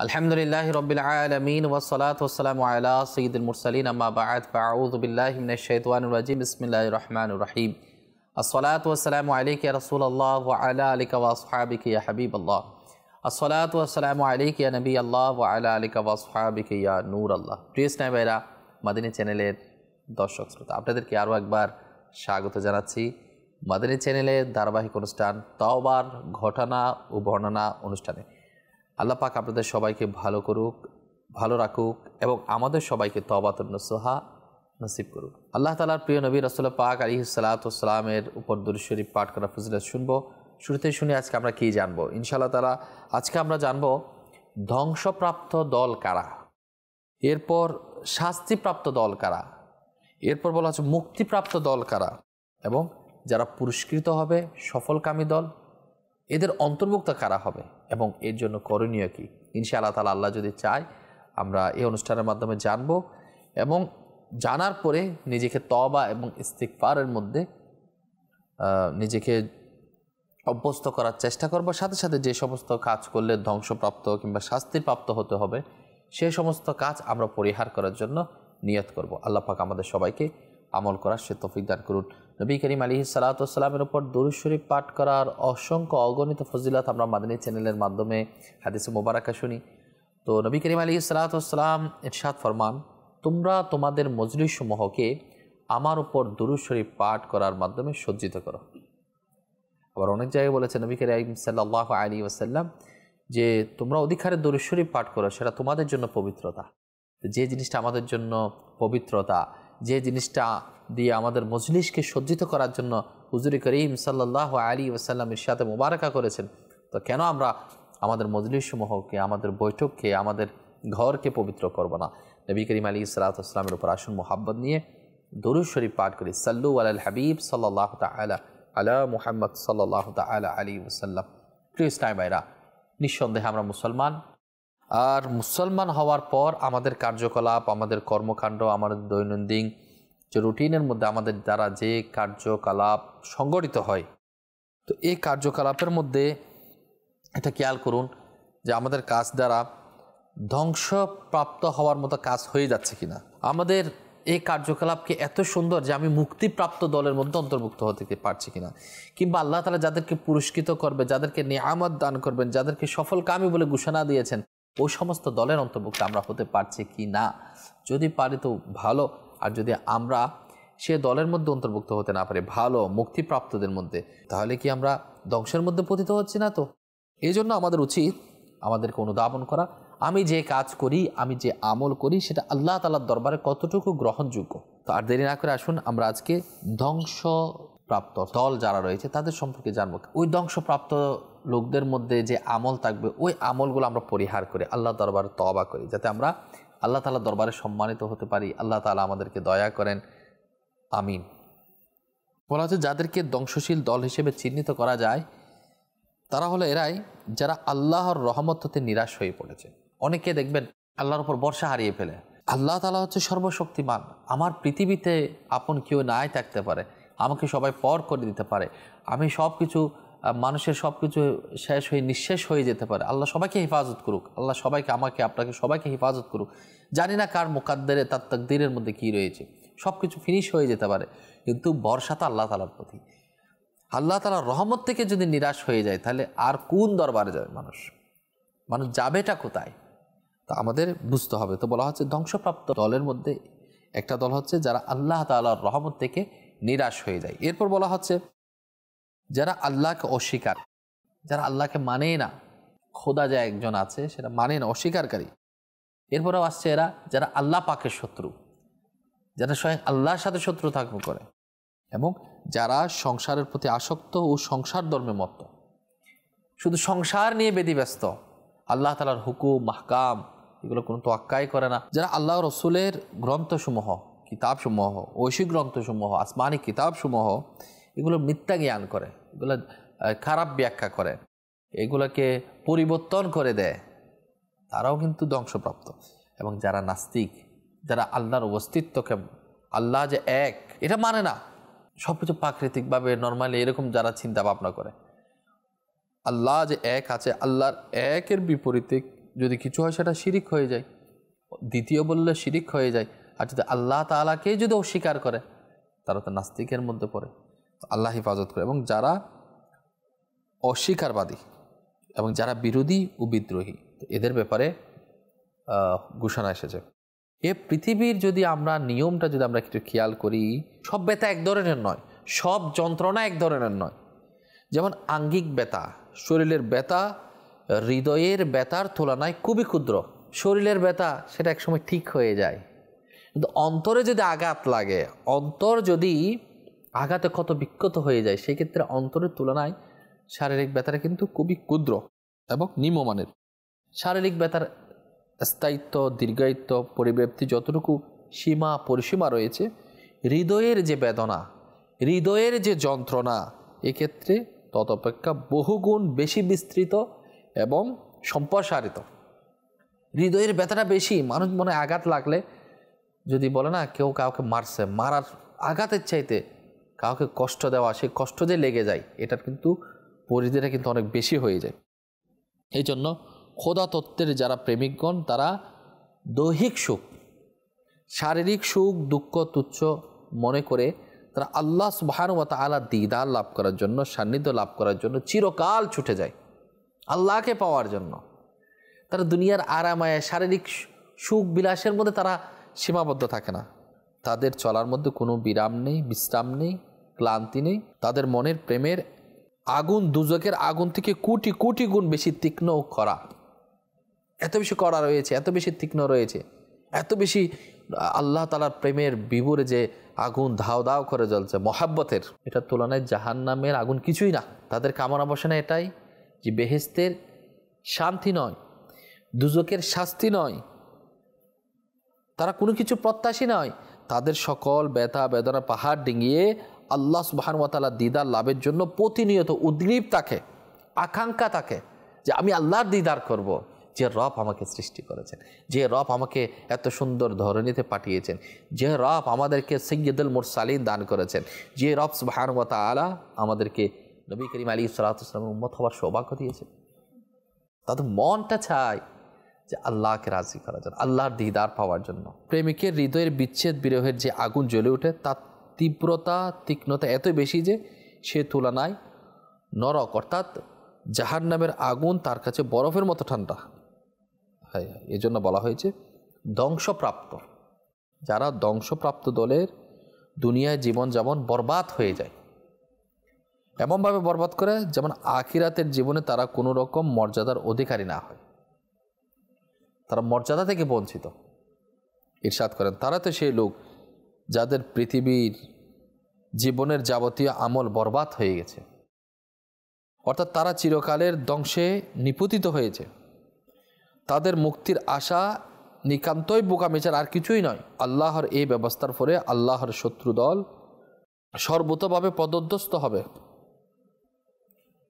আলহামদুলিল্লাহি রাব্বিল আলামিন ওয়াসসালাতু ওয়াসসালামু আলা সাইয়্যিদিল মুরসালিন আম্মা বা'দ ফাআউযু বিল্লাহি মিনাশ শাইতানির রাজিম বিসমিল্লাহির রহমানির রহিম আসসালাতু ওয়াসসালামু আলাইকা ইয়া রাসূলুল্লাহ ওয়া আলা আলিকা ওয়া আসহাবিকা ইয়া হাবিবাল্লাহ আসসালাতু ওয়াসসালামু আলাইকা ইয়া নবিয়াল্লাহ ওয়া আলা আলিকা ওয়া আসহাবিকা ইয়া নূরাল্লাহ। প্রিয় স্নেহ ভাইরা, মাদানী চ্যানেলের দর্শক শ্রোতা, আপনাদেরকে আরও একবার স্বাগত জানাচ্ছি মাদানী চ্যানেলের ধারাবাহিক অনুষ্ঠান তাওবার ঘটনা ও বর্ণনা অনুষ্ঠানে। আল্লাহ পাক আপনাদের সবাইকে ভালো করুক, ভালো রাখুক এবং আমাদের সবাইকে তওবাতুন নসুহা নসিব করুক। আল্লাহ তাআলার প্রিয় নবী রাসূল পাক আলাইহিস সালাতু ওয়াস সালামের উপর দুরূদ শরীফ পাঠ করা ফজিলত শুনবো। শুরুতেই শুনি আজকে আমরা কি জানবো ইনশাআল্লাহ তাআলা। আজকে আমরা জানবো ধ্বংসপ্রাপ্ত দল কারা, এরপর শাস্তিপ্রাপ্ত দল কারা, এরপর বলা হচ্ছে মুক্তিপ্রাপ্ত দল কারা এবং যারা পুরস্কৃত হবে সফলকামী দল, এদের অন্তর্ভুক্ত কারা হবে এবং এর জন্য করণীয় কি। ইনশাআল্লাহ তাআলা আল্লাহ যদি চায় আমরা এই অনুষ্ঠানের মাধ্যমে জানবো এবং জানার পরে নিজেকে তওবা এবং ইস্তিগফারের মধ্যে নিজেকে অভ্যস্ত করার চেষ্টা করব। সাথে সাথে যে সমস্ত কাজ করলে ধ্বংসপ্রাপ্ত কিংবা শাস্তিপ্রাপ্ত হতে হবে সেই সমস্ত কাজ আমরা পরিহার করার জন্য নিয়ত করব। আল্লাহ পাক আমাদের সবাইকে আমল করার সে তৌফিক দান করুন। নবী করিম আলাইহিস সালাতু ওয়াস সালামের উপর দুরূদ শরীফ পাঠ করার অসংখ্য অগণিত ফজিলত আমরা মাদানী চ্যানেলের মাধ্যমে হাদিসে মুবারাকা শুনি। তো নবী করিম আলাইহিস সালাতু ওয়াস সালাম ইরশাদ ফরমান, তোমরা তোমাদের মজলিস সমূহকে আমার উপর দুরূদ শরীফ পাঠ করার মাধ্যমে সজ্জিত করো। আবার অনেক জায়গায় বলেছে নবী করিম সাল্লাল্লাহু আলাইহি ওয়াসাল্লাম যে তোমরা অধিক হারে দুরূদ শরীফ পাঠ করো, সেটা তোমাদের জন্য পবিত্রতা। যে জিনিসটা আমাদের জন্য পবিত্রতা, যে জিনিসটা দিয়ে আমাদের মজলিসকে সজ্জিত করার জন্য হুজুর করিম সাল্লাল্লাহু আলাইহি ওয়াসাল্লাম ইরশাদে মুবারাকা করেছেন, তো কেন আমরা আমাদের মজলিস সমূহকে, আমাদের বৈঠককে, আমাদের ঘরকে পবিত্র করব না। নবী করিম আলাইহিস সালাতু ওয়াস সালামের উপর আসুন মুহাব্বত নিয়ে দুরূদ শরীফ পাঠ করি। সাল্লু আলাল হাবিব সাল্লাল্লাহু তাআলা আলা মুহাম্মদ সাল্লাল্লাহু তাআলা আলাইহি ওয়াসাল্লাম। প্রিয় ইসলামী ভাইরা, নিঃসন্দেহে আমরা মুসলমান, আর মুসলমান হওয়ার পর আমাদের কার্যকলাপ, আমাদের কর্মকাণ্ড, আমাদের দৈনন্দিন যে রুটিনের মধ্যে আমাদের দ্বারা যে কার্যকলাপ সংগঠিত হয়, তো এই কার্যকলাপের মধ্যে এটা খেয়াল করুন যে আমাদের কাজ দ্বারা ধ্বংসপ্রাপ্ত হওয়ার মতো কাজ হয়ে যাচ্ছে কিনা। আমাদের এই কার্যকলাপকে এত সুন্দর যে আমি মুক্তিপ্রাপ্ত দলের মধ্যে অন্তর্ভুক্ত হতে পারছি কিনা, কিংবা আল্লাহ তাআলা যাদেরকে পুরস্কৃত করবে, যাদেরকে নিয়ামত দান করবেন, যাদেরকে সফলকামী বলে ঘোষণা দিয়েছেন, ওই সমস্ত দলের অন্তর্ভুক্ত আমরা হতে পারছি কি না। যদি পারি তো ভালো, আর যদি আমরা সে দলের মধ্যে অন্তর্ভুক্ত হতে না পারি, ভালো মুক্তিপ্রাপ্তদের মধ্যে, তাহলে কি আমরা ধ্বংসের মধ্যে পতিত হচ্ছি না? তো এই জন্য আমাদের উচিত আমাদেরকে অনুধাবন করা, আমি যে কাজ করি, আমি যে আমল করি, সেটা আল্লাহ তাআলার দরবারে কতটুকু গ্রহণযোগ্য। তো আর দেরি না করে আসুন আমরা আজকে ধ্বংসপ্রাপ্ত দল যারা রয়েছে তাদের সম্পর্কে জানবো। ওই ধ্বংসপ্রাপ্ত লোকদের মধ্যে যে আমল থাকবে, ওই আমলগুলো আমরা পরিহার করে আল্লাহ দরবারে তওবা করি, যাতে আমরা আল্লাহ তাআলার দরবারে সম্মানিত হতে পারি। আল্লাহ তাআলা আমাদেরকে দয়া করেন, আমিন। বলা হচ্ছে যাদেরকে ধ্বংসশীল দল হিসেবে চিহ্নিত করা যায় তারা হলো এরাই যারা আল্লাহর রহমত হতে নিরাশ হয়ে পড়েছে। অনেকে দেখবেন আল্লাহর উপর ভরসা হারিয়ে ফেলে। আল্লাহ তাআলা হচ্ছে সর্বশক্তিমান, আমার পৃথিবীতে আপন কেউ নাই থাকতে পারে, আমাকে সবাই পর করে দিতে পারে, আমি সব কিছু, মানুষের সব কিছু শেষ হয়ে নিঃশেষ হয়ে যেতে পারে। আল্লাহ সবাইকে হেফাজত করুক, আল্লাহ সবাইকে, আমাকে, আপনাকে সবাইকে হেফাজত করুক। জানি না কার মুকাদ্দারে, তার তাকদীরের মধ্যে কী রয়েছে, সব কিছু ফিনিশ হয়ে যেতে পারে, কিন্তু ভরসা তো আল্লাহ তাআলার প্রতি। আল্লাহ তাআলার রহমত থেকে যদি নিরাশ হয়ে যায় তাহলে আর কোন দরবারে যাবে মানুষ যাবেটা কোথায়, তা আমাদের বুঝতে হবে। তো বলা হচ্ছে ধ্বংসপ্রাপ্ত দলের মধ্যে একটা দল হচ্ছে যারা আল্লাহ তাআলার রহমত থেকে নিরাশ হয়ে যায়। এরপর বলা হচ্ছে যারা আল্লাহকে অস্বীকার, যারা আল্লাহকে মানে না, খোদা যে একজন আছে সেটা মানে না, অস্বীকারী। এরপরেও আসছে এরা যারা আল্লাহ পাকের শত্রু, যারা স্বয়ং আল্লাহর সাথে শত্রু থাকবে করে, এবং যারা সংসারের প্রতি আসক্ত ও সংসার ধর্মে মত্ত, শুধু সংসার নিয়ে ব্যতিব্যস্ত, আল্লাহ তাআলার হুকুম মাহকাম এগুলো কোনো তোয়াক্কাই করে না। যারা আল্লাহ রসুলের গ্রন্থসমূহ, কিতাবসমূহ, ঐশী গ্রন্থসমূহ, আসমানি কিতাবসমূহ, এগুলো মিথ্যা জ্ঞান করে, এগুলো খারাপ ব্যাখ্যা করে, এগুলোকে পরিবর্তন করে দেয়, তারাও কিন্তু ধ্বংসপ্রাপ্ত। এবং যারা নাস্তিক, যারা আল্লাহর অস্তিত্বকে, আল্লাহ যে এক এটা মানে না, সব কিছু প্রাকৃতিকভাবে নর্মালি এরকম যারা চিন্তা ভাবনা করে, আল্লাহ যে এক আছে, আল্লাহর একের বিপরীতে যদি কিছু হয় সেটা শিরিক হয়ে যায়, দ্বিতীয় বললে শিরিক হয়ে যায়। আর যদি আল্লাহ তাআলাকে যদি অস্বীকার করে তারা তো নাস্তিকের মধ্যে পড়ে। আল্লাহ হেফাজত করে। এবং যারা অস্বীকারবাদী এবং যারা বিরোধী ও বিদ্রোহী, এদের ব্যাপারে ঘোষণা এসেছে। এ পৃথিবীর যদি আমরা নিয়মটা যদি আমরা একটু খেয়াল করি, সব ব্যথা এক ধরনের নয়, সব যন্ত্রণা এক ধরনের নয়। যেমন আঙ্গিক ব্যথা, শরীরের ব্যথা হৃদয়ের ব্যথার তুলনায় খুবই ক্ষুদ্র। শরীরের ব্যথা সেটা একসময় ঠিক হয়ে যায়, কিন্তু অন্তরে যদি আঘাত লাগে, অন্তর যদি আঘাতে ক্ষত বিক্ষত হয়ে যায়, সেক্ষেত্রে অন্তরের তুলনায় শারীরিক ব্যথাটা কিন্তু খুবই ক্ষুদ্র এবং নিম্নমানের। শারীরিক ব্যথার স্থায়িত্ব, দীর্ঘায়িত্ব, পরিব্যাপ্তি যতটুকু সীমা পরিসীমা রয়েছে, হৃদয়ের যে বেদনা, হৃদয়ের যে যন্ত্রণা, এক্ষেত্রে তদপেক্ষা বহুগুণ বেশি বিস্তৃত এবং সম্প্রসারিত। হৃদয়ের ব্যথাটা বেশি। মানুষ মনে আঘাত লাগলে, যদি বলে না কেউ কাউকে মারছে, মারার আঘাতের চাইতে কাউকে কষ্ট দেওয়া, সেই কষ্ট যে লেগে যায়, এটার কিন্তু পরিধিটা কিন্তু অনেক বেশি হয়ে যায়। এই জন্য খোদা তত্ত্বের যারা প্রেমিকগণ, তারা দৈহিক সুখ, শারীরিক সুখ দুঃখ তুচ্ছ মনে করে তারা আল্লাহ সুবহানাহু ওয়া তাআলা দিদার লাভ করার জন্য, সান্নিধ্য লাভ করার জন্য চিরকাল ছুটে যায় আল্লাহকে পাওয়ার জন্য। তারা দুনিয়ার আরামায় শারীরিক সুখ বিলাসের মধ্যে তারা সীমাবদ্ধ থাকে না। তাদের চলার মধ্যে কোনো বিরাম নেই, বিশ্রাম নেই, ক্লান্তি নেই। তাদের মনের প্রেমের আগুন দুজকের আগুন থেকে কোটি কোটি গুণ বেশি তীক্ষ্ণ ও কড়া। এত বেশি কড়া রয়েছে, এত বেশি তীক্ষ্ণ রয়েছে, এত বেশি আল্লাহ তাআলার প্রেমের বিবরে যে আগুন ধাও ধাও করে জ্বলছে মহাব্বতের, এটার তুলনায় জাহান্নামের আগুন কিছুই না। তাদের কামনা বাসনা এটাই যে বেহেশতের শান্তি নয়, দুজকের শাস্তি নয়, তারা কোনো কিছু প্রত্যাশী নয়। তাদের সকল ব্যথা বেদনা পাহাড় ডিঙিয়ে আল্লাহ সুবহানাহু ওয়া তাআলার দিদার লাভের জন্য প্রতিনিয়ত উদ্গ্রীব থাকে, আকাঙ্ক্ষা থাকে যে আমি আল্লাহর দিদার করব। যে রব আমাকে সৃষ্টি করেছেন, যে রব আমাকে এত সুন্দর ধরনীতে পাঠিয়েছেন, যে রব আমাদেরকে সাইয়্যিদুল মুরসালিন দান করেছেন, যে রব সুবহানাহু ওয়া তাআলা আমাদেরকে নবী করিম আলাইহিস সালাতু ওয়াস সালামের উম্মত হওয়ার সৌভাগ্য দিয়েছেন। তাদের মনটা চায় যে আল্লাহকে রাজি করার জন্য, আল্লাহর দিদার পাওয়ার জন্য। প্রেমিকের হৃদয়ের বিচ্ছেদ বিরহের যে আগুন জ্বলে ওঠে, তার তীব্রতা তীক্ষ্ণতা এত বেশি যে সে তুলনায় নরক অর্থাৎ জাহান্নামের আগুন তার কাছে বরফের মতো ঠান্ডা। হ্যাঁ, এই জন্য বলা হয়েছে ধ্বংসপ্রাপ্ত। যারা ধ্বংসপ্রাপ্ত দলের দুনিয়ায় জীবন যেমন বরবাদ হয়ে যায়, এমনভাবে বরবাদ করে যেমন আখিরাতের জীবনে তারা কোনো রকম মর্যাদার অধিকারী না হয়, তারা মর্যাদা থেকে বঞ্চিত। ইরশাদ করেন, তারা তো সেই লোক যাদের পৃথিবীর জীবনের যাবতীয় আমল বরবাদ হয়ে গেছে, অর্থাৎ তারা চিরকালের ধ্বংসে নিপতিত হয়েছে। তাদের মুক্তির আশা নিকান্তই বোকামি ছাড়া আর কিছুই নয়। আল্লাহর এই ব্যবস্থার ফলে আল্লাহর শত্রু দল সর্বতভাবে পদধ্বস্ত হবে,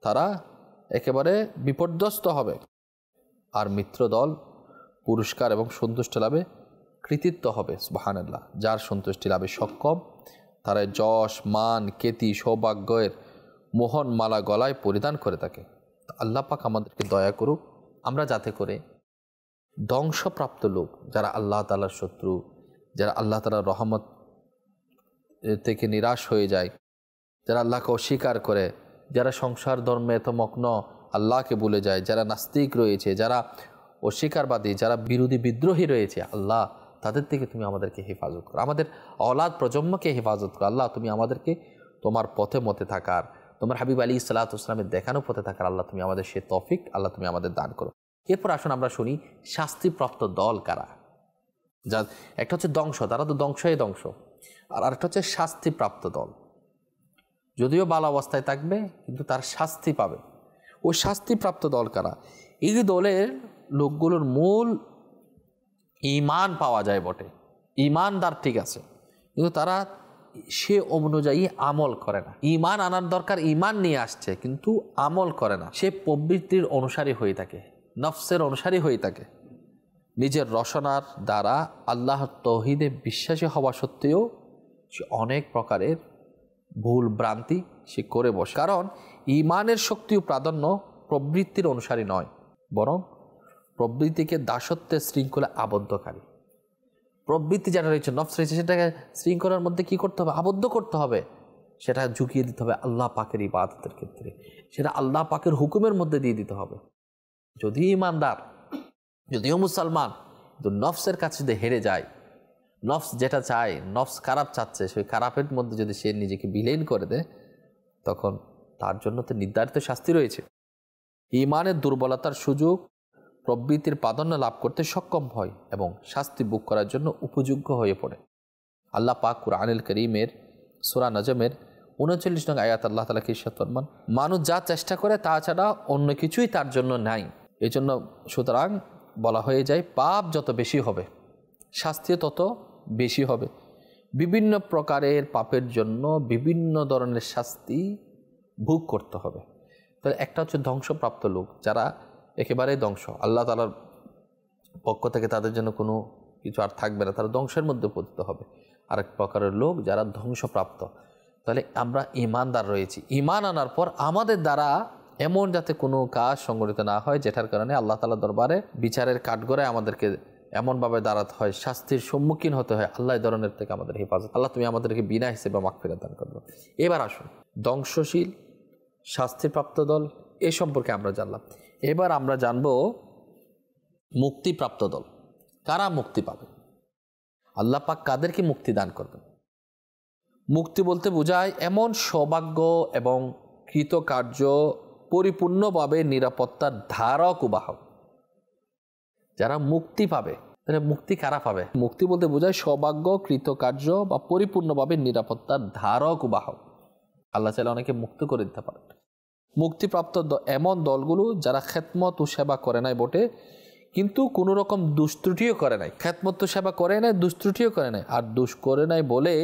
তারা একেবারে বিপর্যস্ত হবে। আর মিত্র দল পুরস্কার এবং সন্তুষ্টি লাভে কৃতিত্ব হবে। সুবহানাল্লাহ। যার সন্তুষ্টি লাভে সক্ষম, তারা যশ মান খ্যাতি সৌভাগ্যের মোহন মালা গলায় পরিধান করে থাকে। আল্লাহ পাক আমাদেরকে দয়া করুক, আমরা যাতে করে ধ্বংসপ্রাপ্ত লোক, যারা আল্লাহ তাআলার শত্রু, যারা আল্লাহ তাআলার রহমত থেকে নিরাশ হয়ে যায়, যারা আল্লাহকে অস্বীকার করে, যারা সংসার ধর্মে এত মগ্ন আল্লাহকে ভুলে যায়, যারা নাস্তিক রয়েছে, যারা অস্বীকারবাদী, যারা বিরোধী বিদ্রোহী রয়েছে, আল্লাহ তাদের থেকে তুমি আমাদেরকে হেফাজত করো, আমাদের অলাদ প্রজন্মকে হেফাজত করো। আল্লাহ তুমি আমাদেরকে তোমার পথে মতে থাকার, তোমার হাবিব আলাইহিস সালাতু ওয়াস সালামের দেখানো পথে থাকার আল্লাহ তুমি আমাদের সে তৌফিক আল্লাহ তুমি আমাদের দান করো। এরপর আসুন আমরা শুনি শাস্তিপ্রাপ্ত দল কারা। যা একটা হচ্ছে ধ্বংস, তারা তো ধ্বংসই ধ্বংস, আর আরেকটা হচ্ছে শাস্তিপ্রাপ্ত দল। যদিও বাল অবস্থায় থাকবে কিন্তু তার শাস্তি পাবে। ওই শাস্তিপ্রাপ্ত দল কারা? এই দলের লোকগুলোর মূল ঈমান পাওয়া যায় বটে, ঈমানদার ঠিক আছে, কিন্তু তারা সে অনুযায়ী আমল করে না। ঈমান আনার দরকার, ঈমান নিয়ে আসছে কিন্তু আমল করে না। সে প্রবৃত্তির অনুসারী হয়ে থাকে, নফসের অনুসারী হয়ে থাকে। নিজের রসনার দ্বারা আল্লাহর তৌহিদে বিশ্বাসী হওয়া সত্ত্বেও সে অনেক প্রকারের ভুল ভ্রান্তি সে করে বসে। কারণ ঈমানের শক্তি ও প্রাধান্য প্রবৃত্তির অনুসারী নয়, বরং প্রবৃত্তিকে দাসত্বের শৃঙ্খলা আবদ্ধকারী। প্রবৃত্তি যেটা রয়েছে, নফস রয়েছে, সেটাকে শৃঙ্খলার মধ্যে কি করতে হবে? আবদ্ধ করতে হবে। সেটা ঝুঁকিয়ে দিতে হবে আল্লাহ পাকের ইবাদতের ক্ষেত্রে, সেটা আল্লাহ পাকের হুকুমের মধ্যে দিয়ে দিতে হবে। যদিও ইমানদার, যদিও মুসলমান, কিন্তু নফসের কাছে যদি হেরে যায়, নফস যেটা চায়, নফস খারাপ চাচ্ছে, সেই খারাপের মধ্যে যদি সে নিজেকে বিলীন করে দেয়, তখন তার জন্য তো নির্ধারিত শাস্তি রয়েছে। ইমানের দুর্বলতার সুযোগ প্রবৃত্তির প্রাধান্য লাভ করতে সক্ষম হয় এবং শাস্তি ভোগ করার জন্য উপযোগ্য হয়ে পড়ে। আল্লাহ পাক কুরআনুল কারীমের সূরা নজমের ৩৯ নং আয়াত আল্লাহ তাআলা ইরশাদ ফরমান, মানুষ যা চেষ্টা করে তা ছাড়া অন্য কিছুই তার জন্য নাই। এই জন্য সুতরাং বলা হয়ে যায়, পাপ যত বেশি হবে শাস্তি তত বেশি হবে। বিভিন্ন প্রকারের পাপের জন্য বিভিন্ন ধরনের শাস্তি ভোগ করতে হবে। তাহলে একটা হচ্ছে ধ্বংসপ্রাপ্ত লোক, যারা একেবারেই ধ্বংস, আল্লাহ তাআলার পক্ষ থেকে তাদের জন্য কোনো কিছু আর থাকবে না, তারা ধ্বংসের মধ্যে পতিত হবে। আরেক প্রকারের লোক যারা ধ্বংসপ্রাপ্ত। তাহলে আমরা ঈমানদার রয়েছি, ঈমান আনার পর আমাদের দ্বারা এমন যাতে কোনো কাজ সংগঠিত না হয় যেটার কারণে আল্লাহ তাআলার দরবারে বিচারের কাঠগড়ায় আমাদেরকে এমনভাবে দাঁড়াতে হয়, শাস্তির সম্মুখীন হতে হয়। আল্লাহ এই ধরনের থেকে আমাদের হেফাজত, আল্লাহ তুমি আমাদেরকে বিনা হিসেবে মাগফিরাত দান করো। এবার আসুন, ধ্বংসশীল শাস্তিপ্রাপ্ত দল এ সম্পর্কে আমরা জানলাম। এবার আমরা জানব মুক্তিপ্রাপ্ত দল, কারা মুক্তি পাবে, আল্লাহ পাক কাদেরকে মুক্তি দান করবেন। মুক্তি বলতে বোঝায় এমন সৌভাগ্য এবং কৃতকার্য পরিপূর্ণভাবে নিরাপত্তার ধারক ও বাহক যারা মুক্তি পাবে। তাহলে মুক্তি কারা পাবে? মুক্তি বলতে বোঝায় সৌভাগ্য, কৃতকার্য বা পরিপূর্ণভাবে নিরাপত্তার ধারক ও বাহক। আল্লাহ চাইলে অনেকে মুক্ত করে দিতে পারেন। মুক্তিপ্রাপ্ত এমন দলগুলো যারা খেদমত ও সেবা করে নাই বটে, কিন্তু কোনো রকম দুষ্ত্রুটিও করে নাই। খেদমত তো সেবা করে নাই, দুষ্ত্রুটিও করে নাই, আর দুষ করে নাই বলে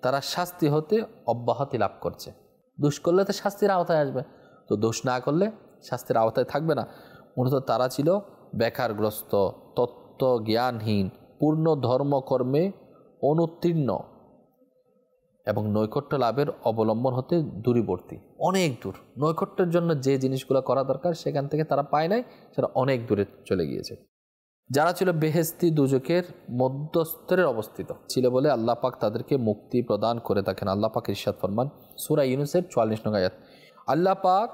তারা শাস্তি হতে অব্যাহতি লাভ করছে। দুষ করলে তো শাস্তির আওতায় আসবে, তো দোষ না করলে শাস্তির আওতায় থাকবে না। মূলত তারা ছিল বেকারগ্রস্ত, তত্ত্ব জ্ঞানহীন, পূর্ণ ধর্মকর্মে অনুত্তীর্ণ এবং নৈকট্য লাভের অবলম্বন হতে দূরবর্তী, অনেক দূর। নৈকট্যের জন্য যে জিনিসগুলো করা দরকার সেখান থেকে তারা পায় নাই, সেটা অনেক দূরে চলে গিয়েছে। যারা ছিল বেহেশতি দুজকের মধ্যস্তরে অবস্থিত ছিল বলে আল্লাহ পাক তাদেরকে মুক্তি প্রদান করে থাকেন। আল্লাহ পাক ইরশাদ ফরমান সূরা ইউনূসের ৪৪ নং আয়াত, আল্লাহ পাক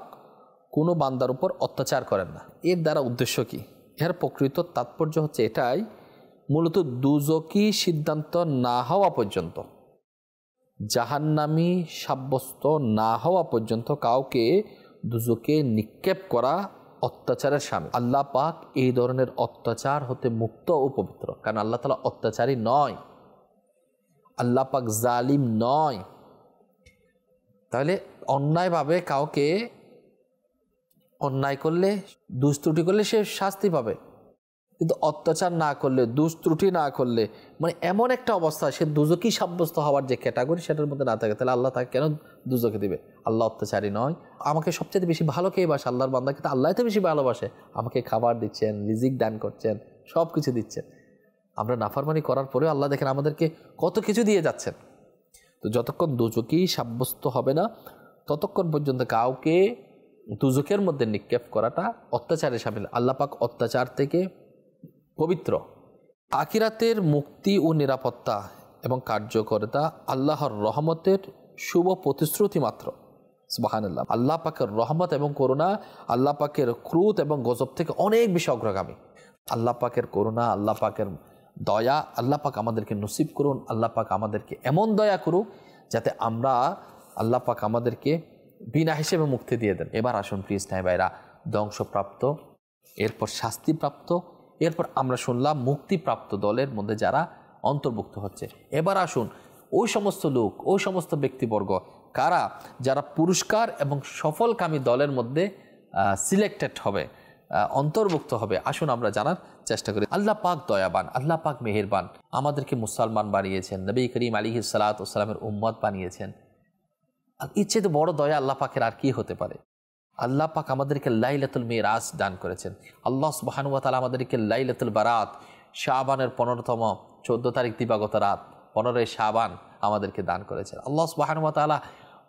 কোনো বান্দার উপর অত্যাচার করেন না। এর দ্বারা উদ্দেশ্য কি? এর প্রকৃত তাৎপর্য হচ্ছে এটাই, মূলত দুজকি সিদ্ধান্ত না হওয়া পর্যন্ত, জাহান্নামী সাব্যস্ত না হওয়া পর্যন্ত কাউকে দুজকে নিক্ষেপ করা অত্যাচারের শামিল। আল্লাহ পাক এই ধরনের অত্যাচার হতে মুক্ত ও পবিত্র, কারণ আল্লাহ তাআলা অত্যাচারী নয়, আল্লাহ পাক জালিম নয়। তাহলে অন্যায়ভাবে কাউকে অন্যায় করলে, দুষ্ত্রুটি করলে সে শাস্তি পাবে, কিন্তু অত্যাচার না করলে, দুষ্ত্রুটি না করলে, মানে এমন একটা অবস্থা সে দুজকি সাব্যস্ত হওয়ার যে ক্যাটাগরি সেটার মধ্যে না থাকে, তাহলে আল্লাহ তাকে কেন দুজকে দিবে? আল্লাহ অত্যাচারী নয়। আমাকে সবচেয়ে বেশি ভালো কে বাসে? আল্লাহর বান্দাকে তো আল্লাহ তো বেশি ভালোবাসে। আমাকে খাবার দিচ্ছেন, রিজিক দান করছেন, সব কিছু দিচ্ছেন। আমরা নাফরমানি করার পরেও আল্লাহ দেখেন আমাদেরকে কত কিছু দিয়ে যাচ্ছেন। তো যতক্ষণ দুজকি সাব্যস্ত হবে না ততক্ষণ পর্যন্ত কাউকে দুজকের মধ্যে নিক্ষেপ করাটা অত্যাচারের শামিল। আল্লাহ পাক অত্যাচার থেকে পবিত্র। আখিরাতের মুক্তি ও নিরাপত্তা এবং কার্যকরিতা আল্লাহর রহমতের শুভ প্রতিশ্রুতি মাত্র। সুবহানাল্লাহ। আল্লাহ পাকের রহমত এবং করুণা আল্লাহ পাকের ক্রোধ এবং গজব থেকে অনেক বেশি অগ্রগামী। আল্লাহ পাকের করুণা, আল্লাহ পাকের দয়া, আল্লাহ পাক আমাদেরকে নসিব করুন। আল্লাহ পাক আমাদেরকে এমন দয়া করুক যাতে আমরা, আল্লাহ পাক আমাদেরকে বিনা হিসেবে মুক্তি দিয়ে দেন। এবার আসুন প্লিজ নাই ভাইরা, ধ্বংসপ্রাপ্ত, এরপর শাস্তিপ্রাপ্ত, এরপর আমরা শুনলাম মুক্তিপ্রাপ্ত দলের মধ্যে যারা অন্তর্ভুক্ত হচ্ছে। এবার আসুন ওই সমস্ত লোক, ওই সমস্ত ব্যক্তিবর্গ কারা, যারা পুরস্কার এবং সফলকামী দলের মধ্যে সিলেক্টেড হবে, অন্তর্ভুক্ত হবে। আসুন আমরা জানার চেষ্টা করি। আল্লাহ পাক দয়াবান, আল্লাহ পাক মেহেরবান, আমাদেরকে মুসলমান বানিয়েছেন, নবী করিম আলাইহিস সালাতু ওয়াস সালামের উম্মত বানিয়েছেন। ইচ্ছে তো বড় দয়া আল্লাহ পাকের আর কি হতে পারে? আল্লাহ পাক আমাদেরকে লাইলাতুল মিরাজ দান করেছেন। আল্লাহ সুবহানাহু ওয়া তাআলা আমাদেরকে লাইলাতুল বারাত, শাবানের 15তম 14 তারিখ দিবাগত রাত 15 শাবান আমাদেরকে দান করেছেন। আল্লাহ সুবহানাহু ওয়া তাআলা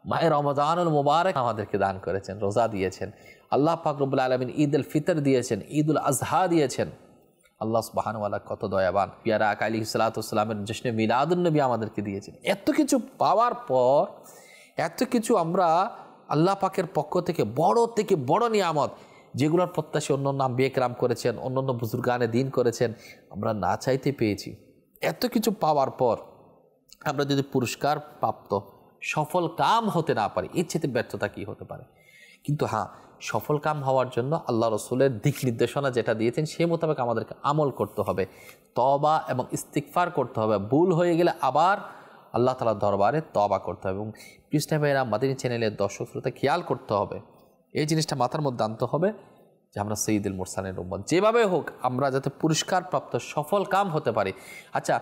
মাহে রমজানুল মুবারক আমাদেরকে দান করেছেন, রোজা দিয়েছেন। আল্লাহ পাক রব্বুল আলামিন ঈদ উল ফিতর দিয়েছেন, ঈদ উল আজহা দিয়েছেন। আল্লাহ সুবহানাহু ওয়া তাআলা কত দয়াবান। পিয়ারা আকা আলাইহিস সালাতু ওয়াস সালামের জশ্নে মিলাদুন নবী আমাদেরকে দিয়েছেন। এত কিছু পাওয়ার পর, এত কিছু আমরা আল্লাহ পাকের পক্ষ থেকে বড় নিয়ামত, যেগুলোর প্রত্যাশী অন্যান্য আম্বিয়া কেরাম করেছেন, অন্যান্য বুজুর্গানে দিন করেছেন, আমরা না চাইতে পেয়েছি। এত কিছু পাওয়ার পর আমরা যদি পুরস্কার প্রাপ্ত সফল কাম হতে না পারি, এর চেয়ে ব্যর্থতা কী হতে পারে? কিন্তু হ্যাঁ, সফল কাম হওয়ার জন্য আল্লাহ রসুলের দিক নির্দেশনা যেটা দিয়েছেন সেই মোতাবেক আমাদেরকে আমল করতে হবে, তওবা এবং ইস্তিগফার করতে হবে। ভুল হয়ে গেলে আবার আল্লাহ তাআলার দরবারে তওবা করতে হবে। এবং কৃষ্ণ ভাইরা মাদানী চ্যানেলের দর্শক শ্রোতা খেয়াল করতে হবে, এই জিনিসটা মাথার মধ্যে আনতে হবে যে আমরা সৈয়দুল মুরসালিন উম্মত, যেভাবে হোক আমরা যাতে পুরস্কার প্রাপ্ত সফল কাম হতে পারি। আচ্ছা,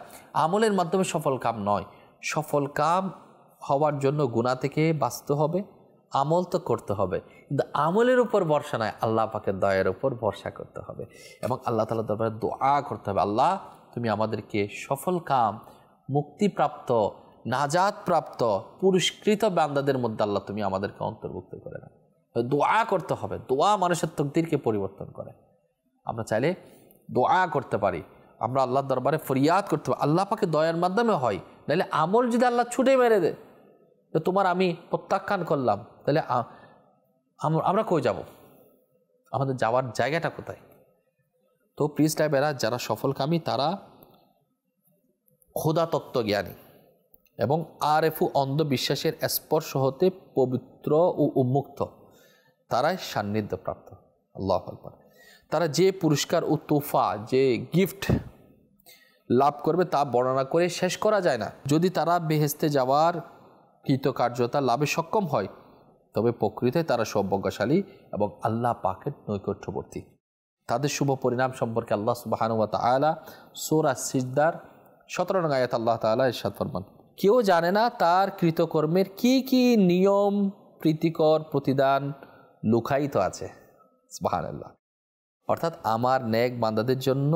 আমলের মাধ্যমে সফল কাম নয়, সফল কাম হওয়ার জন্য গুনাহ থেকে বাঁচতে হবে, আমল তো করতে হবে, কিন্তু আমলের উপর ভরসা নয়, আল্লাহ পাকের দয়ার উপর ভরসা করতে হবে এবং আল্লাহ তাআলার দরবারে দোয়া করতে হবে, আল্লাহ তুমি আমাদেরকে সফল কাম, মুক্তিপ্রাপ্ত, নাজাত প্রাপ্ত, পুরস্কৃত বান্দাদের মধ্যে আল্লাহ তুমি আমাদেরকে অন্তর্ভুক্ত করে নাও। দোয়া করতে হবে, দোয়া মানুষের তকদিরকে পরিবর্তন করে। আমরা চাইলে দোয়া করতে পারি, আমরা আল্লাহর দরবারে ফরিয়াদ করতে পারি, আল্লাহ পাকে দয়ার মাধ্যমে হয়। নাহলে আমল যদি আল্লাহ ছুটে মেরে দেয়, তো তোমার আমি প্রত্যাখ্যান করলাম, তাহলে আমরা কই যাব? আমাদের যাওয়ার জায়গাটা কোথায়? তো প্রিয় সাহেবেরা, যারা সফলকামী তারা খোদা তত্ত্ব জ্ঞানী এবং আরেফু অন্ধবিশ্বাসের স্পর্শ হতে পবিত্র ও উন্মুক্ত, তারাই সান্নিধ্যপ্রাপ্ত। আল্লাহু আকবার। তারা যে পুরস্কার ও তোফা, যে গিফট লাভ করবে তা বর্ণনা করে শেষ করা যায় না। যদি তারা বেহেশতে যাওয়ার কৃতকার্যতা লাভে সক্ষম হয়, তবে প্রকৃতিতে তারা সৌভাগ্যশালী এবং আল্লাহ পাকের নৈকট্যবর্তী। তাদের শুভ পরিণাম সম্পর্কে আল্লাহ সুবহানাহু ওয়া তাআলা সূরা সিজদার 17 নং আয়াত আল্লাহ তাআলা ইরশাদ ফরমান, কেউ জানে না তার কৃতকর্মের কি কি নিয়ম প্রীতিকর প্রতিদান লুকায়িত আছে। সুবহানাল্লাহ। অর্থাৎ আমার নেক বান্দাদের জন্য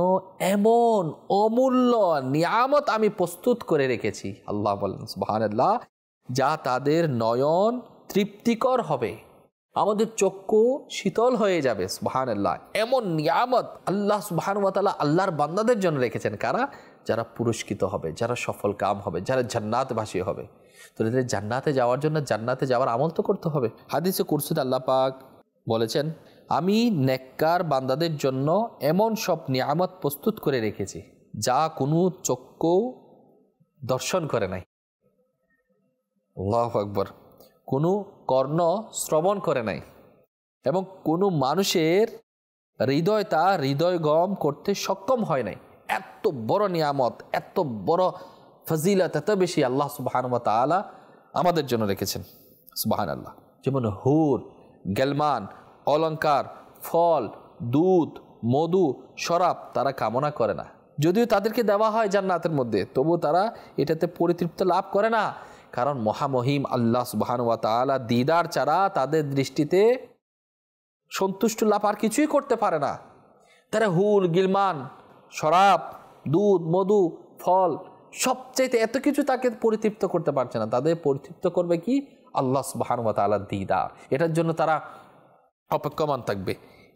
এমন অমূল্য নিয়ামত আমি প্রস্তুত করে রেখেছি, আল্লাহ বলেন সুবহানাল্লাহ, যা তাদের নয়ন তৃপ্তিকর হবে, আমাদের চক্ষু শীতল হয়ে যাবে। সুবহানাল্লাহ। এমন নিয়ামত আল্লাহ সুবহানাহু ওয়া তাআলা আল্লাহর বান্দাদের জন্য রেখেছেন। কারা? যারা পুরস্কৃত হবে, যারা সফল কাম হবে, যারা জান্নাতবাসী হবে। তো এদের জান্নাতে যাওয়ার জন্য জান্নাতে যাওয়ার আমল তো করতে হবে। হাদিসে কুরসিতে আল্লাহ পাক বলেছেন, আমি নেককার বান্দাদের জন্য এমন সব নিয়ামত প্রস্তুত করে রেখেছি যা কোনো চক্ষু দর্শন করে নাই, আল্লাহু আকবার, কোনো কর্ণ শ্রবণ করে নাই এবং কোনো মানুষের হৃদয় তা হৃদয়গম করতে সক্ষম হয় নাই। এত বড় নিয়ামত, এত বড় ফজিলত, এত বেশি আল্লাহ সুবহানাহু ওয়া তাআলা আমাদের জন্য রেখেছেন। সুবহানাল্লাহ। যেমন হুর, গেলমান, অলংকার, ফল, দুধ, মধু, শরাব তারা কামনা করে না। যদিও তাদেরকে দেওয়া হয় জান্নাতের মধ্যে, তবু তারা এটাতে পরিতৃপ্তি লাভ করে না। কারণ মহামহিম আল্লাহ সুবহানাহু ওয়া তাআলা দিদার ছাড়া তাদের দৃষ্টিতে সন্তুষ্ট লাভ আর কিছুই করতে পারে না। তারা হুর, গিলমান, শরাব, দুধ, মধু, ফল সবচাইতে এত কিছু তাকে পরিতৃপ্ত করতে পারছে না। তাদের পরিতৃপ্ত করবে কি? আল্লাহ সুবহানাহু ওয়া তাআলার দিদার। এটার জন্য তারা অপেক্ষমান থাকবে।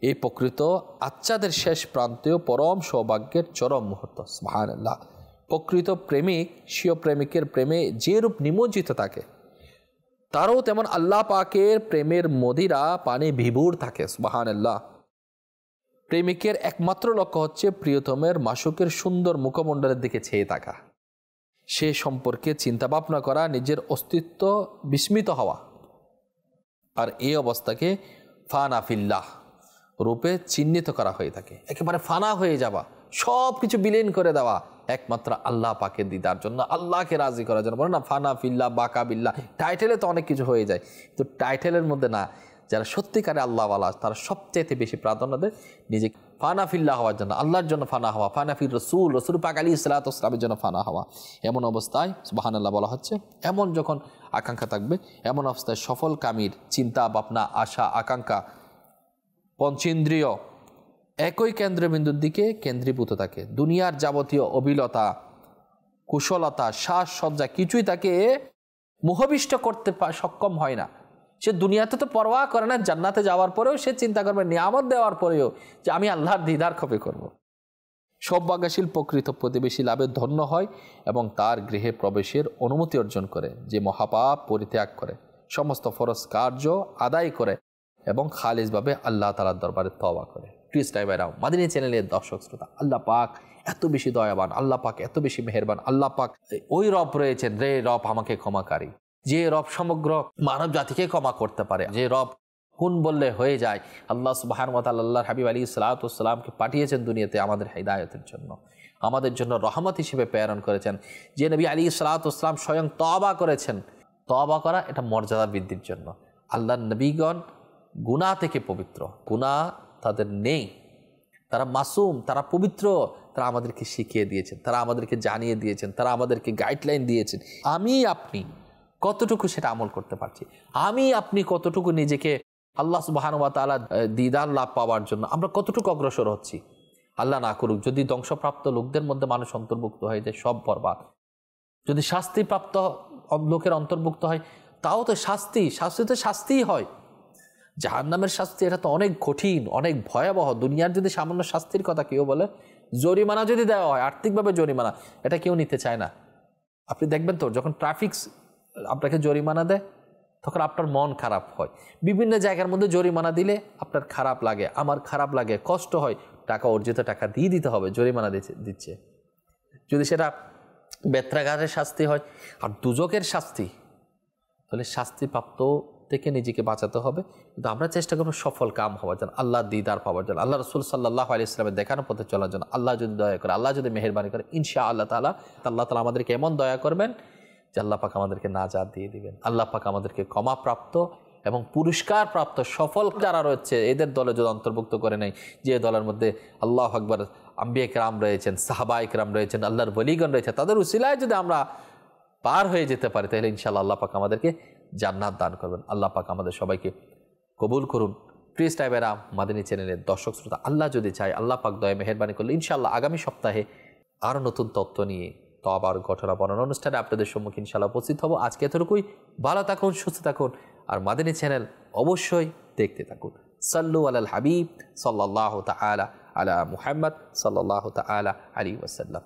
এই প্রকৃত আচ্ছাদের শেষ প্রান্তীয় পরম সৌভাগ্যের চরম মুহূর্ত। সুবহানাল্লাহ। প্রকৃত প্রেমিক স্বীয় প্রেমিকের প্রেমে যে রূপ নিমজ্জিত থাকে, তারও তেমন আল্লাহ পাকের প্রেমের মদিরা পানে বিভোর থাকে। সুবহানাল্লাহ। প্রেমিকের একমাত্র লক্ষ্য হচ্ছে প্রিয়তমের মাশুকের সুন্দর মুখমণ্ডলের দিকে চেয়ে থাকা, সে সম্পর্কে চিন্তা ভাবনা করা, নিজের অস্তিত্ব বিস্মিত হওয়া। আর এই অবস্থাকে ফানা ফিল্লাহ রূপে চিহ্নিত করা হয়ে থাকে। একেবারে ফানা হয়ে যাওয়া, সব কিছু বিলীন করে দেওয়া একমাত্র আল্লাহ পাকের দিদার জন্য, আল্লাহকে রাজি করার জন্য। বলে না ফানা ফিল্লাহ, বাকা বিল্লাহ, টাইটেলে তো অনেক কিছু হয়ে যায়, তো টাইটেলের মধ্যে না, যারা সত্যিকারে আল্লাহওয়ালা তারা সবচাইতে বেশি প্রাধান্য দেয় নিজে ফানা ফিল্লাহ হওয়ার জন্য, আল্লাহর জন্য ফানা হওয়া, ফানা ফির রসুল, রসুল পাক আলাইহিস সালাতু ওয়াস সালামের জন্য ফানা হওয়া। এমন অবস্থায় সুবহানাল্লাহ বলা হচ্ছে, এমন যখন আকাঙ্ক্ষা থাকবে, এমন অবস্থায় সফল কামীর চিন্তা ভাবনা, আশা, আকাঙ্ক্ষা, পঞ্চেন্দ্রিয় একই কেন্দ্রবিন্দুর দিকে কেন্দ্রীভূত থাকে। দুনিয়ার যাবতীয় অবিলতা, কুশলতা, সাজসজ্জা কিছুই তাকে মোহবিষ্ট করতে সক্ষম হয় না। সে দুনিয়াতে তো পরোয়া করে না, জান্নাতে যাওয়ার পরেও সে চিন্তা করবে, নিয়ামত দেওয়ার পরেও, যে আমি আল্লাহর দিদার কবে করব। সৌভাগ্যশীল প্রকৃত প্রতিবেশী লাভে ধন্য হয় এবং তার গৃহে প্রবেশের অনুমতি অর্জন করে, যে মহাপাপ পরিত্যাগ করে, সমস্ত ফরজ কার্য আদায় করে এবং খালিসভাবে আল্লাহ তাআলার দরবারে তওবা করে। প্লিজ টাইবারাও মাদিনী চ্যানেলের দর্শক শ্রোতা, আল্লাহ পাক এত বেশি দয়াবান, আল্লাহ পাক এত বেশি মেহেরবান, আল্লাহ পাক ওই রব রয়েছেন, রে রব আমাকে ক্ষমাকারী, যে রব সমগ্র মানব জাতিকে ক্ষমা করতে পারে, যে রব কোন বললে হয়ে যায়। আল্লাহ সুবহানাহু ওয়া তাআলা আল্লাহর হাবিব আলাইহিস সালাতু ওয়াস সালামকে পাঠিয়েছেন দুনিয়াতে আমাদের হিদায়াতের জন্য, আমাদের জন্য রহমত হিসেবে প্রেরণ করেছেন। যে নবী আলাইহিস সালাতু ওয়াস সালাম স্বয়ং তওবা করেছেন। তওবা করা এটা মর্যাদা বৃদ্ধির জন্য। আল্লাহর নবীগণ গুনাহ থেকে পবিত্র, গুনাহ তাদের নেই, তারা মাসুম, তারা পবিত্র, তারা আমাদেরকে শিখিয়ে দিয়েছেন, তারা আমাদেরকে জানিয়ে দিয়েছেন, তারা আমাদেরকে গাইডলাইন দিয়েছেন। আমি আপনি কতটুকু সেটা আমল করতে পারছি, আমি আপনি কতটুকু নিজেকে আল্লাহ সুবহানাহু ওয়া তাআলা দিদার লাভ পাওয়ার জন্য আমরা কতটুকু অগ্রসর হচ্ছি। আল্লাহ না করুক যদি ধ্বংসপ্রাপ্ত লোকদের মধ্যে মানুষ অন্তর্ভুক্ত হয়ে যায়, সব বরবাদ। যদি শাস্তিপ্রাপ্ত লোকের অন্তর্ভুক্ত হয়, তাও তো শাস্তি তো শাস্তিই হয়। জাহান্নামের শাস্তি এটা তো অনেক কঠিন, অনেক ভয়াবহ। দুনিয়ার যদি সামান্য শাস্তির কথা কেউ বলে, জরিমানা যদি দেওয়া হয়, আর্থিকভাবে জরিমানা, এটা কেউ নিতে চায় না। আপনি দেখবেন তো যখন ট্রাফিক আপনাকে জরিমানা দেয়, তখন আপনার মন খারাপ হয়। বিভিন্ন জায়গার মধ্যে জরিমানা দিলে আপনার খারাপ লাগে, আমার খারাপ লাগে, কষ্ট হয়। টাকা অর্জিত টাকা দিয়ে দিতে হবে, জরিমানা দিচ্ছে। যদি সেটা বেত্রাঘাতের শাস্তি হয় আর দুজকের শাস্তি, তাহলে শাস্তিপ্রাপ্ত থেকে নিজেকে বাঁচাতে হবে। কিন্তু আমরা চেষ্টা করবো সফল কাম হওয়ার জন্য, আল্লাহ দিদার পাওয়ার জন্য, আল্লাহ রসুল সাল্লাল্লাহু আলাইহি ওয়াসাল্লামের দেখানো পথে চলার জন্য। আল্লাহ যদি দয়া করে, আল্লাহ যদি মেহেরবানি করে, ইনশাআল্লাহ তাআলা আমাদেরকে এমন দয়া করবেন যে আল্লাহ পাক আমাদেরকে নাজাত দিয়ে দিবেন। আল্লাহ পাক আমাদেরকে ক্ষমাপ্রাপ্ত এবং পুরস্কার প্রাপ্ত সফল যারা রয়েছে এদের দলে যদি অন্তর্ভুক্ত করে নেয়, যে দলের মধ্যে আল্লাহু আকবার আম্বিয়া কিরাম রয়েছেন, সাহাবায়ে কিরাম রয়েছেন, আল্লাহর ওলিগণ রয়েছে, তাদের উসিলায় যদি আমরা পার হয়ে যেতে পারি, তাহলে ইনশাআল্লাহ আল্লাহ পাক আমাদেরকে জান্নাত দান করবেন। আল্লাহ পাক আমাদের সবাইকে কবুল করুন। প্রিয় টাইবেরা মাদিনী চ্যানেলের দর্শক শ্রোতা, আল্লাহ যদি চায়, আল্লাহ পাক দয়া মেহেরবানি করলে ইনশাআল্লাহ আগামী সপ্তাহে আরও নতুন তথ্য নিয়ে তওবার ঘটনা বর্ণনা অনুষ্ঠানে আপনাদের সম্মুখীন ইনশাআল্লাহ উপস্থিত হব। আজকে এতটুকুই। ভালো থাকুন, সুস্থ থাকুন, আর মাদিনী চ্যানেল অবশ্যই দেখতে থাকুন। সাল্লু আলাল হাবিব সাল্লাল্লাহু তাআলা আলা মুহাম্মদ সাল্লাল্লাহু তাআলা আলাইহি ওয়াসাল্লাম।